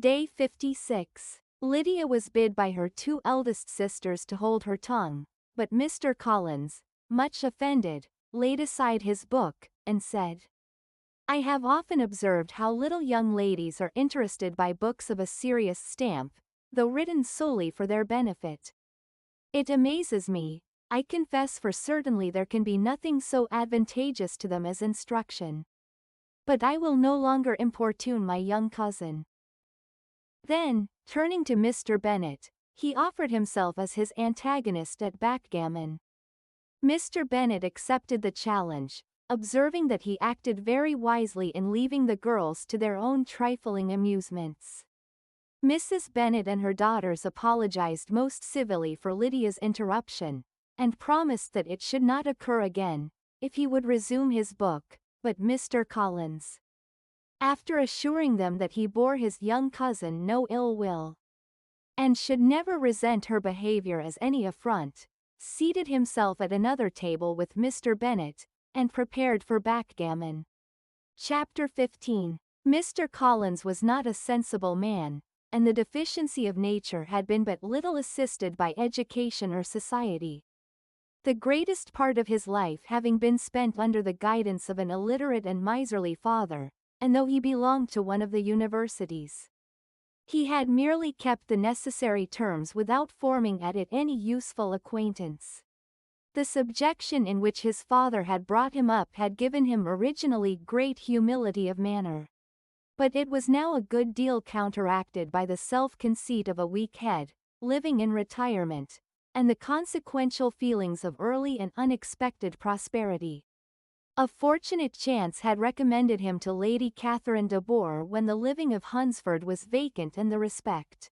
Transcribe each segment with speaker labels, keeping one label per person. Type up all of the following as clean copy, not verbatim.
Speaker 1: Day 56. Lydia was bid by her two eldest sisters to hold her tongue, but Mr. Collins, much offended, laid aside his book, and said, "I have often observed how little young ladies are interested by books of a serious stamp, though written solely for their benefit. It amazes me. I confess, for certainly there can be nothing so advantageous to them as instruction. But I will no longer importune my young cousin." Then, turning to Mr. Bennet, he offered himself as his antagonist at backgammon. Mr. Bennet accepted the challenge, observing that he acted very wisely in leaving the girls to their own trifling amusements. Mrs. Bennet and her daughters apologized most civilly for Lydia's interruption, and promised that it should not occur again, if he would resume his book, but Mr. Collins, after assuring them that he bore his young cousin no ill will, and should never resent her behavior as any affront, seated himself at another table with Mr. Bennet, and prepared for backgammon. Chapter 15. Mr. Collins was not a sensible man, and the deficiency of nature had been but little assisted by education or society, the greatest part of his life having been spent under the guidance of an illiterate and miserly father, and though he belonged to one of the universities, he had merely kept the necessary terms without forming at it any useful acquaintance. The subjection in which his father had brought him up had given him originally great humility of manner, but it was now a good deal counteracted by the self-conceit of a weak head, living in retirement, and the consequential feelings of early and unexpected prosperity. A fortunate chance had recommended him to Lady Catherine de Bourgh when the living of Hunsford was vacant, and the respect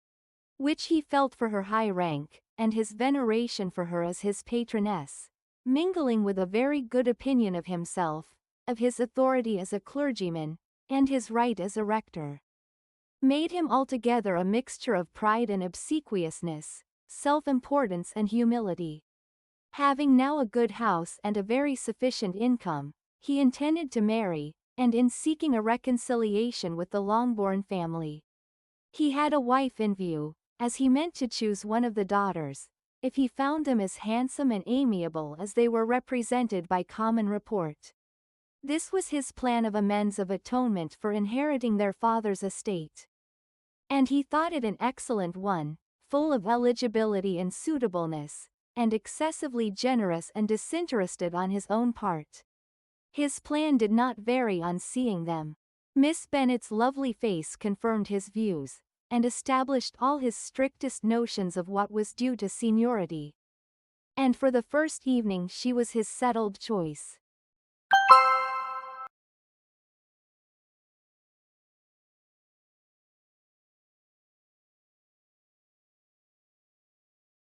Speaker 1: which he felt for her high rank, and his veneration for her as his patroness, mingling with a very good opinion of himself, of his authority as a clergyman, and his right as a rector, made him altogether a mixture of pride and obsequiousness, self-importance and humility. Having now a good house and a very sufficient income, he intended to marry, and in seeking a reconciliation with the Longbourn family, he had a wife in view, as he meant to choose one of the daughters, if he found them as handsome and amiable as they were represented by common report. This was his plan of amends of atonement for inheriting their father's estate, and he thought it an excellent one, full of eligibility and suitableness, and excessively generous and disinterested on his own part. His plan did not vary on seeing them. Miss Bennet's lovely face confirmed his views, and established all his strictest notions of what was due to seniority. And for the first evening she was his settled choice.